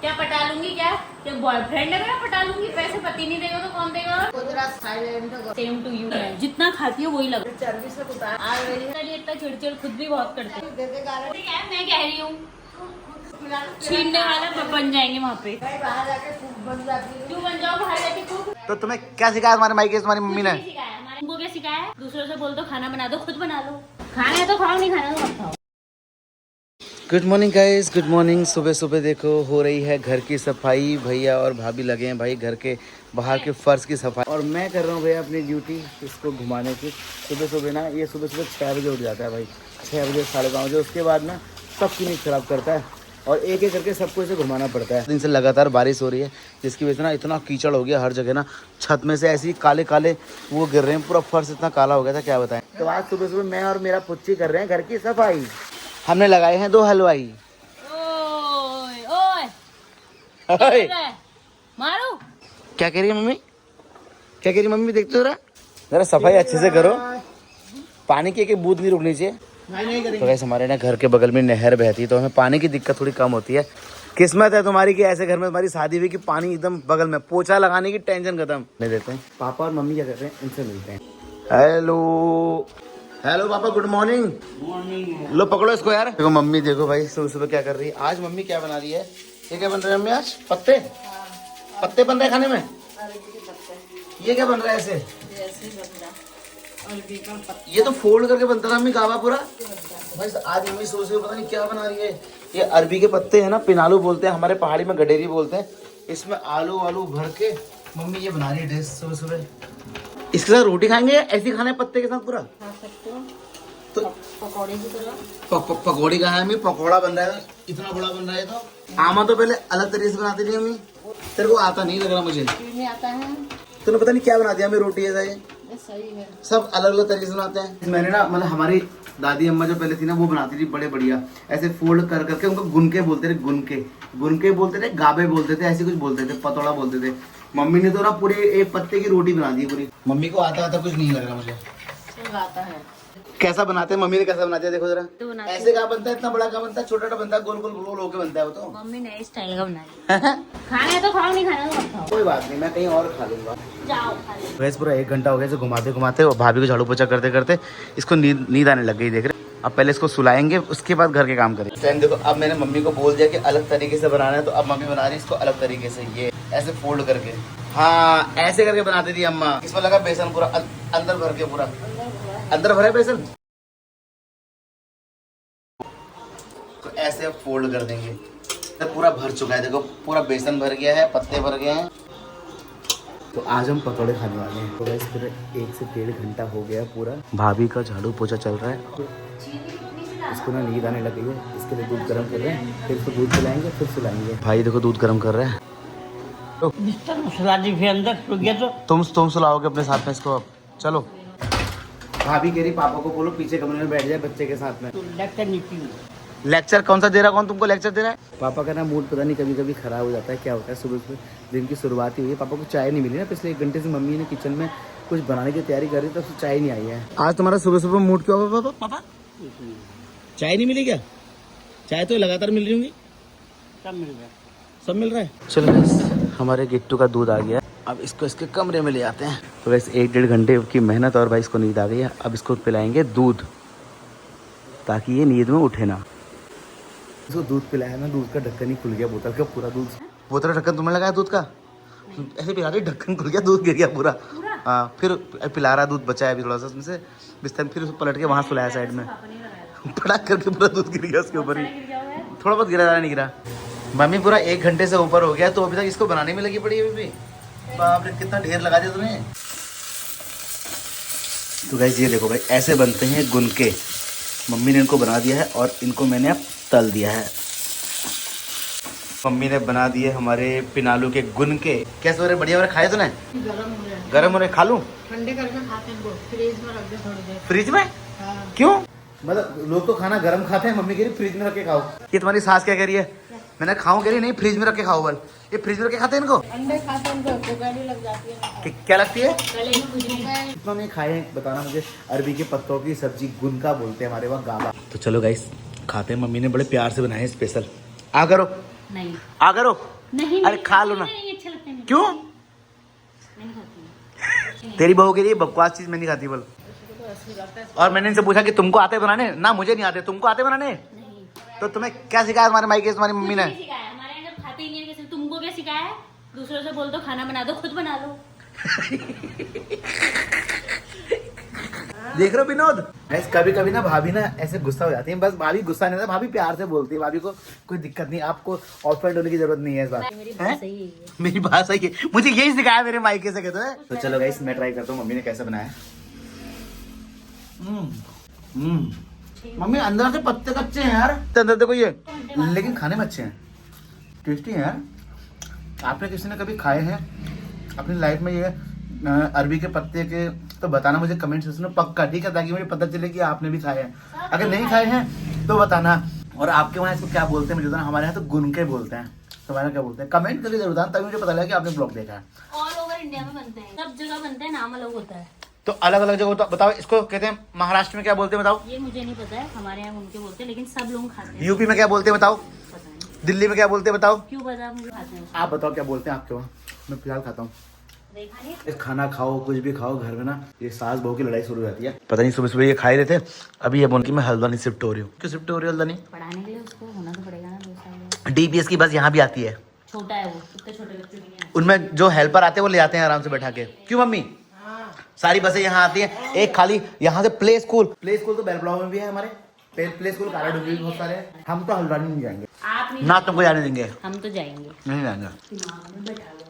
क्या पटा लूंगी? क्या बॉयफ्रेंड है मेरा? पटा लूंगी? पैसे पति नहीं देगा तो कौन देगा? Same to you. जितना खाती हो वही लग चर्बी से इतना चिड़चिड़ खुद भी बहुत करते हैं। मैं कह रही हूँ छीनने वाला बन जाएंगे वहाँ पे। क्यों बन जाओ बाहर जाके कुक? तो तुम्हें क्या सिखाया तुम्हारे मायके तुम्हारी मम्मी ने? तुमको क्या सिखाया? दूसरों से बोल दो खाना बना दो, खुद बना लो। खाना है तो खाओ, नहीं खाना तो मत खाओ। Good morning guys, good morning. सुबह सुबह देखो हो रही है घर की सफाई। भैया और भाभी लगे हैं भाई घर के बाहर के फर्श की सफाई, और मैं कर रहा हूँ भैया अपनी ड्यूटी इसको घुमाने की। सुबह सुबह ना ये सुबह 6 बजे उठ जाता है भाई, 6 बजे 5:30 बजे। उसके बाद ना सबकी नींद खराब करता है और एक एक करके सबको इसे घुमाना पड़ता है। दिन से लगातार बारिश हो रही है जिसकी वजह से ना इतना कीचड़ हो गया हर जगह ना। छत में से ऐसे ही काले काले वो गिर रहे हैं, पूरा फर्श इतना काला हो गया था क्या बताएं। तो आज सुबह सुबह मैं और मेरा पुच्ची कर रहे हैं घर की सफाई। हमने लगाए हैं 2 हलवाई। ओए ओए मारो। क्या कह रही है मम्मी? क्या कह रही मम्मी? देखते हो जरा सफाई अच्छे से करो, पानी की एक बूंद नहीं रुकनी चाहिए। तो वैसे हमारे ना घर के बगल में नहर बहती है तो हमें पानी की दिक्कत थोड़ी कम होती है। किस्मत है तुम्हारी कि ऐसे घर में तुम्हारी शादी हुई कि पानी एकदम बगल में, पोछा लगाने की टेंशन खत्म। नहीं देते हैं। पापा और मम्मी क्या कर रहे हैं इनसे मिलते हैं। हेलो हेलो पापा, गुड मॉर्निंग। लो पकड़ो इसको यार। देखो मम्मी, देखो भाई सुबह सुबह क्या कर रही है। आज मम्मी क्या बना रही है? ये क्या बन रहा है मम्मी आज? पत्ते पत्ते बन रहे हैं खाने में। ये क्या बन रहा है? ऐसे ये तो फोल्ड करके बनता था मम्मी गावा पूरा। भाई आज मम्मी सोच रही पता नहीं क्या बना रही है। ये अरबी के पत्ते है ना, पिनालू बोलते हैं हमारे पहाड़ी में, गडेरी बोलते हैं। इसमें आलू आलू भर के मम्मी ये बना रही है डिश सुबह सुबह। इसके साथ रोटी खाएंगे या ऐसे खाना है पत्ते के साथ पूरा? खा सकते हो तो पकौड़े की तरह। पकौड़ी का है मम्मी, पकौड़ा बन रहा है इतना बड़ा बन रहा है। तो आमा तो पहले अलग तरीके से बनाती थी मम्मी, तेरे को आता नहीं लग रहा मुझे। आता है तूने पता नहीं क्या बना दिया हमें रोटी ऐसा। ये सही है, सब अलग अलग तरीके से बनाते हैं। मैंने ना मतलब हमारी दादी अम्मा जो पहले थी ना वो बनाती थी बड़े बढ़िया, ऐसे फोल्ड कर करके। उनको गुनके बोलते थे, गुनके बोलते थे, गाबे बोलते थे, ऐसे कुछ बोलते थे, पतोड़ा बोलते थे। मम्मी ने तो ना पूरी एक पत्ते की रोटी बना दी पूरी। मम्मी को आता कुछ नहीं लग रहा मुझे। सब आता है। कैसा बनाते हैं मम्मी ने? कैसा बनाते हैं देखो जरा। तो ऐसे का बनता है, इतना बड़ा का बनता है, छोटा बनता है, गोल गोल गोल होके बनता है वो तो। मम्मी नए स्टाइल का बनाई। खाना है तो खाओ, नहीं खाना तो मत खाओ। कोई बात नहीं, मैं कहीं और खा लूंगा। जाओ खा लो। वैसे पूरा 1 घंटा हो गया इसे घुमाते घुमाते, और भाभी को झाड़ू पोछा करते करते इसको नींद आने लग गई। देख रहे, अब पहले इसको सुलाएंगे उसके बाद घर के काम करेंगे। देखो अब मैंने मम्मी को बोल दिया कि अलग तरीके से बनाना है, तो अब मम्मी बना रही है इसको अलग तरीके से। ये ऐसे फोल्ड करके, हाँ ऐसे करके बनाती थी अम्मा। इसमें लगा बेसन पूरा अंदर भर के, पूरा अंदर भरा बेसन। तो ऐसे अब फोल्ड कर देंगे। तो पूरा भर चुका है, देखो पूरा बेसन भर गया है, पत्ते भर गए हैं। तो आज हम पकौड़े खाने वाले हैं। तो वैसे पूरे 1 से 1.5 घंटा हो गया पूरा। भाभी का झाड़ू पोछा चल रहा है। इसको ना नींद आने लगी है, इसके लिए दूध गर्म कर रहे हैं, फिर इसको दूध पिलाएंगे, फिर सुलाएंगे। भाई देखो दूध गर्म कर रहे हैं। तो बिस्तर में सुला दी, फिर अंदर सो गया तो तुम सुलाओगे अपने साथ में इसको अब। चलो भाभी कह रही पापा को बोलो पीछे कमरे में बैठ जाए बच्चे के साथ में। तो लेक्चर नहीं पी। लेक्चर कौन सा दे रहा? कौन तुमको लेक्चर दे रहा है? पापा का ना मूड पता नहीं कभी कभी खराब हो जाता है। क्या होता है, सुबह सुबह दिन की शुरुआत ही हुई है, पापा को चाय नहीं मिली ना। पिछले 1 घंटे से मम्मी ने किचन में कुछ बनाने की तैयारी कर रही, तो उससे चाय नहीं आई है। आज तुम्हारा सुबह सुबह मूड क्यों हुआ पापा? चाय नहीं मिली क्या? चाय तो लगातार मिल रही होंगी। सब मिल गया, सब मिल रहा है। चलो हमारे गिट्टू का दूध आ गया, अब इसको इसके कमरे में ले आते हैं। तो वैसे 1-1.5 घंटे की मेहनत और भाई इसको नींद आ गई है। अब इसको पिलाएंगे दूध ताकि ये नींद में उठे ना। इसको दूध पिलाया ना, दूध का ढक्कन ही खुल गया, बोतल का पूरा दूध। बोतल का ढक्कन तुमने लगाया दूध का? ऐसे पिला रही, ढक्कन खुल गया, दूध गिर गया पूरा। हाँ फिर पिला रहा, दूध बचा है अभी थोड़ा सा उसमें से बिस्तर, फिर उसको पलट के वहाँ सुलाया साइड में, पटाख करके पूरा दूध गिर गया उसके ऊपर ही। थोड़ा बहुत गिरा, ज़्यादा नहीं गिरा। मम्मी पूरा 1 घंटे से ऊपर हो गया तो अभी तक इसको बनाने में लगी पड़ी है। अभी बाप रे कितना ढेर लगा दिया तूने। तो गाइस ये देखो भाई, ऐसे बनते हैं गुनके। मम्मी ने इनको बना दिया है और इनको मैंने अब तल दिया है। मम्मी ने बना दिए हमारे पिनालू के गुनके। कैसे हो रहे? बढ़िया हो रहे? खाए तूने? गरम हो रहे, खा लूं? ठंडे करके खाते हैं, फ्रिज में रख दे थोड़ी देर। फ्रिज में? क्यों? मतलब लोग तो खाना गरम खाते हैं, मम्मी कह रही फ्रिज में रख के खाओ। ये तुम्हारी सास क्या कह रही है? मैंने खाऊं कह रही, नहीं फ्रिज में रख के खाओ। बल ये फ्रिज में रख के खाते हैं इनको? अंडे खाते हैं, इनको गाड़ी लग जाती है। क्या लगती है? गले में कुछ नहीं। कितना नहीं खाए हैं बताना मुझे। अरबी के पत्तों की सब्जी गुनका बोलते हैं हमारे वहाँ, गावा। तो चलो गाइस खाते हैं। मम्मी ने बड़े प्यार से बनाए हैं स्पेशल। आ करो नहीं आ करो। नहीं अरे खा लो ना। नहीं अच्छा लगता है। क्यों? नहीं खाती। तेरी बहू के लिए बकवास चीज मैं नहीं खाती बोल। और मैंने इनसे पूछा कि तुमको आते बनाने ना, मुझे नहीं आते, तुमको आते बनाने? नहीं तो तुम्हें क्या सिखाया तुम्हारे मायके तुम्हारी मम्मी ने? कुछ नहीं सिखाया, हमारे यहाँ खाते ही नहीं है। किसी तुमको क्या सिखाया है? दूसरों से बोल दो खाना बना दो, खुद बना लो। देख रहे हो विनोद, कभी कभी ना भाभी ना ऐसे गुस्सा हो जाती है। बस भाभी गुस्सा नहीं होता, भाभी प्यार से बोलती है। भाभी को कोई दिक्कत नहीं, आपको ऑफेंड होने की जरूरत नहीं है इस बात। मेरी बात सही है। मेरी बात सही है, मुझे यही सिखाया मेरे मायके से कहते हैं। तो चलो गाइस मैं ट्राई करता हूँ मम्मी ने कैसे बनाया। मम्मी अंदर से पत्ते कच्चे हैं यार, अंदर देखो ये, लेकिन खाने में अच्छे हैं, टेस्टी हैं यार। आपने किसी ने कभी खाए हैं अपनी लाइफ में ये अरबी के पत्ते के? तो बताना मुझे कमेंट सेक्शन में पक्का, ठीक है, ताकि मुझे पता चले कि आपने भी खाए हैं। अगर नहीं खाए हैं तो बताना। और आपके वहाँ इसको क्या बोलते हैं मुझे बताना। हमारे यहाँ तो गुनके बोलते हैं, तुम्हारे क्या बोलते हैं कमेंट करके जरूर बताना, तभी मुझे पता लगा कि आपने ब्लॉग देखा है। ऑल ओवर इंडिया में बनते हैं, सब जगह बनते हैं, नाम अलग होता है। तो अलग अलग जगह बताओ, इसको कहते हैं महाराष्ट्र में क्या बोलते हैं बताओ? ये मुझे नहीं पता है, हमारे यहाँ उनके बोलते हैं, लेकिन सब लोग खाते हैं। यूपी में क्या बोलते हैं बताओ? पता नहीं दिल्ली में क्या बोलते हैं बताओ? क्यों पता, मुझे खाते हैं। आप बताओ क्या बोलते हैं आपके वहाँ? मैं फिलहाल खाता हूँ। देखा नहीं? इस खाना खाओ कुछ भी खाओ घर में ना, ये सास बहू की लड़ाई शुरू हो जाती है। पता नहीं सुबह सुबह ये खा ही रहे थे, अभी ये बोल कि मैं हल्द्वानी शिफ्ट हो रही हूँ। क्यों शिफ्ट हो रही है हल्द्वानी? पढ़ाने के लिए उसको होना तो पड़ेगा ना, 2 साल। डीपीएस की बस यहाँ भी आती है। छोटा है वो, इतने छोटे बच्चों की नहीं है। उनमें जो हेल्पर आते हैं वो ले आते हैं आराम से बैठा के। क्यों मम्मी? सारी बसें यहाँ आती हैं, एक खाली यहाँ से प्ले स्कूल तो बेलब्लॉग में भी है हमारे, प्ले स्कूल काराडूंगी भी बहुत सारे हैं। हम तो हल्द्वानी नहीं जाएंगे आप नहीं ना, तुमको जाने देंगे? हम तो जाएंगे। नहीं जाएंगे। दिमाग में बैठा हुआ।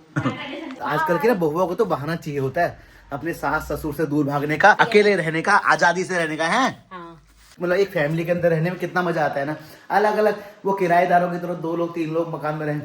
आजकल की ना बहुओं को तो बहाना चाहिए होता है अपने सास ससुर से दूर भागने का, अकेले रहने का, आजादी से रहने का है। हाँ। मतलब एक फैमिली के अंदर रहने में कितना मजा आता है ना। अलग अलग वो किराएदारों की तरह 2 लोग 3 लोग मकान में रहें,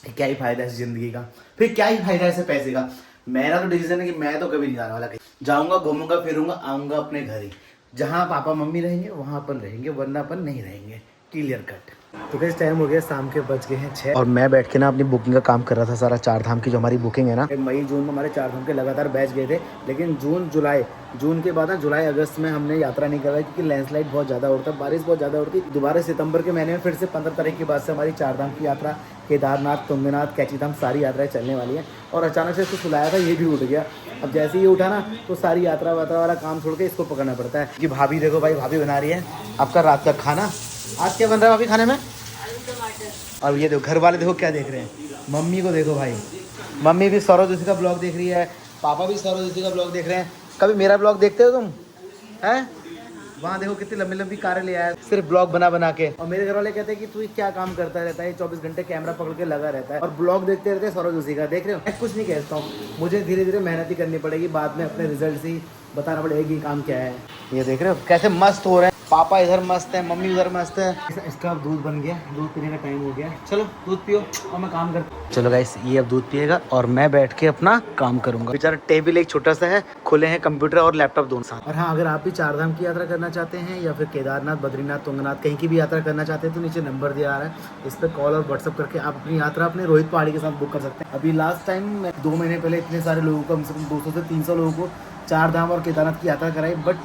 क्या ही फायदा है इस जिंदगी का, फिर क्या ही फायदा है ऐसे पैसे का। मेरा तो डिसीजन है कि मैं तो कभी नहीं जाने वाला कहीं, जाऊंगा घूमूंगा फिरूंगा आऊंगा अपने घर ही, जहाँ पापा मम्मी रहेंगे वहां अपन रहेंगे, वरना अपन नहीं रहेंगे। Clear cut. तो कैसे टाइम हो गया, शाम के बज गए हैं 6 और मैं बैठ के ना अपनी बुकिंग का काम कर रहा था सारा। 4 धाम की जो हमारी बुकिंग है ना, मई जून में हमारे 4 धाम के लगातार बैच गए थे, लेकिन जून के बाद ना जुलाई अगस्त में हमने यात्रा नहीं करवाई क्योंकि लैंडस्लाइड बहुत ज़्यादा होता, बारिश बहुत ज़्यादा होती। दोबारा सितंबर के महीने में फिर से 15 तारीख के बाद से हमारी 4 धाम की यात्रा, केदारनाथ, तुंगनाथ, कैचीधाम सारी यात्राएं चलने वाली हैं। और अचानक से इसको सुलाया था, ये भी उठ गया। अब जैसे ही उठा ना तो सारी यात्रा वात्रा वाला काम छोड़ के इसको पकड़ना पड़ता है। कि भाभी देखो भाई, भाभी बना रही है आपका रात का खाना। आज क्या बन रहा है भाभी खाने में? और ये देखो घर वाले देखो क्या देख रहे हैं, मम्मी को देखो भाई, मम्मी भी सौरभ जोशी का ब्लॉग देख रही है, पापा भी सौरभ जोशी का ब्लॉग देख रहे हैं। कभी मेरा ब्लॉग देखते हो तुम? हैं? वहाँ देखो कितनी लंबी लंबी कारें ले आया सिर्फ ब्लॉग बना के। और मेरे घर वाले कहते हैं कि तू क्या काम करता रहता है, 24 घंटे कैमरा पकड़ के लगा रहता है और ब्लॉग देखते रहते हैं सौरभ जोशी का। देख रहे हो, मैं कुछ नहीं कहता हूँ, मुझे धीरे धीरे मेहनत ही करनी पड़ेगी, बाद में अपने रिजल्ट से ही बताना पड़ेगा कि काम क्या है। ये देख रहे हो कैसे मस्त हो रहे हैं, पापा इधर मस्त है, मम्मी उधर मस्त है। इसका अब दूध बन गया, दूध पीने का टाइम हो गया। चलो दूध पियो और मैं काम करता। चलो गाइस, ये अब दूध पिएगा और मैं बैठ के अपना काम करूंगा। बेचारा टेबल एक छोटा सा है, खुले हैं कंप्यूटर और लैपटॉप दोनों साथ। और हाँ, अगर आप भी 4 धाम की यात्रा करना चाहते हैं या फिर केदारनाथ, बद्रीनाथ, तुंगनाथ कहीं की भी यात्रा करना चाहते हैं तो नीचे नंबर दिया आ रहा है, इस पर कॉल और व्हाट्सअप करके आप अपनी यात्रा अपने रोहित पहाड़ी के साथ बुक कर सकते हैं। अभी लास्ट टाइम 2 महीने पहले इतने सारे लोगों को, कम से कम 200 से 300 लोगों को 4 धाम और केदारनाथ की यात्रा कराई, बट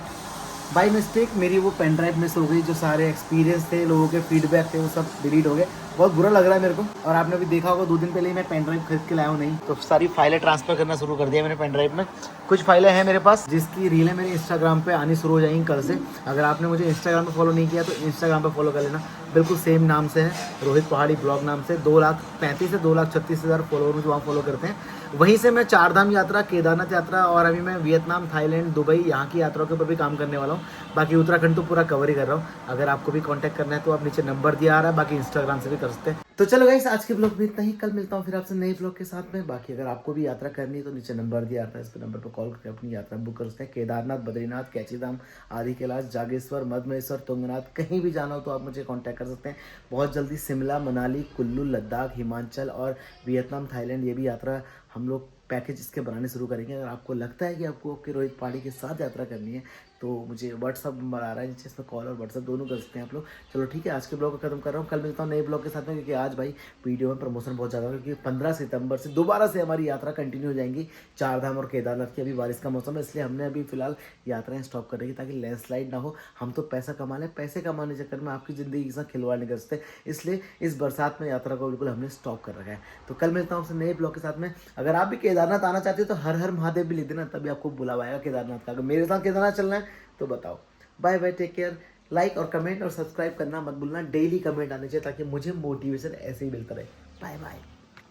बाय मिस्टेक मेरी वो पेन ड्राइव मिस हो गई। जो सारे एक्सपीरियंस थे, लोगों के फीडबैक थे, वो सब डिलीट हो गए। बहुत बुरा लग रहा है मेरे को। और आपने भी देखा होगा 2 दिन पहले ही मैं पेन ड्राइव खरीद के लाया हूँ नहीं, तो सारी फाइलें ट्रांसफर करना शुरू कर दिया मैंने पेन ड्राइव में। कुछ फाइलें हैं मेरे पास जिसकी रीलें मेरे इंस्टाग्राम पे आनी शुरू हो जाएंगी कल से। अगर आपने मुझे इंस्टाग्राम पे फॉलो नहीं किया तो इंस्टाग्राम पे फॉलो कर लेना, बिल्कुल सेम नाम से है, रोहित पहाड़ी ब्लॉग नाम से। 2,35,000 से 2,36,000 फॉलोवर मुझे वहाँ फॉलो करते हैं। वहीं से मैं 4 धाम यात्रा, केदारनाथ यात्रा और अभी मैं वियतनाम, थाईलैंड, दुबई यहाँ की यात्राओं के ऊपर भी काम करने वाला हूँ। बाकी उत्तराखंड तो पूरा कवर ही कर रहा हूँ। अगर आपको भी कांटेक्ट करना है तो आप नीचे नंबर दिया आ रहा है, बाकी इंस्टाग्राम से भी कर सकते हैं। तो चलो गाइस, आज के ब्लॉग में इतना ही। कल मिलता हूँ फिर आपसे नए ब्लॉग के साथ में। बाकी अगर आपको भी यात्रा करनी है तो नीचे नंबर दिया आता है, इस पर नंबर पर कॉल करके अपनी यात्रा बुक कर सकते हैं। केदारनाथ, बद्रीनाथ, कैचीधाम, आदि कैलाश, जागेश्वर, मधमहेश्वर, तुंगनाथ कहीं भी जाना हो तो आप मुझे कॉन्टैक्ट कर सकते हैं। बहुत जल्दी शिमला, मनाली, कुल्लू, लद्दाख, हिमाचल और वियतनाम, थाईलैंड ये भी यात्रा हम लोग पैकेज इसके बनाने शुरू करेंगे। अगर आपको लगता है कि आपको आपके रोहित पहाड़ी के साथ यात्रा करनी है, तो मुझे व्हाट्सअप नंबर आ रहा है नीचे, इसमें कॉल और व्हाट्सअप दोनों कर सकते हैं आप लोग। चलो ठीक है, आज के ब्लॉग को खत्म कर रहा हूँ, कल मिलता हूँ नए ब्लॉग के साथ में, क्योंकि आज भाई वीडियो में प्रमोशन बहुत ज़्यादा है, क्योंकि 15 सितंबर से दोबारा से हमारी यात्रा कंटिन्यू हो जाएंगी चारधाम और केदारनाथ की। अभी बारिश का मौसम है, इसलिए हमने अभी फिलहाल यात्राएं स्टॉप कर रही ताकि लैंडस्लाइड ना हो। हम तो पैसा कमा लें, पैसे कमाने के चक्कर में आपकी ज़िंदगी के साथ खिलवाड़ नहीं कर सकते, इसलिए इस बरसात में यात्रा को बिल्कुल हमने स्टॉप कर रखा है। तो कल मिलता हूँ आपसे नए ब्लॉग के साथ में। अगर आप भी केदारनाथ आना चाहते हो तो हर हर महादेव भी लिख देना, तभी आपको बुलावा आएगा केदारनाथ का। अगर मेरे साथ केदारनाथ चलना है तो बताओ। Bye bye, take care. Like और कमेंट और सब्सक्राइब करना मत भूलना, डेली कमेंट आने चाहिए ताकि मुझे मोटिवेशन ऐसे ही मिलता रहे। Bye bye.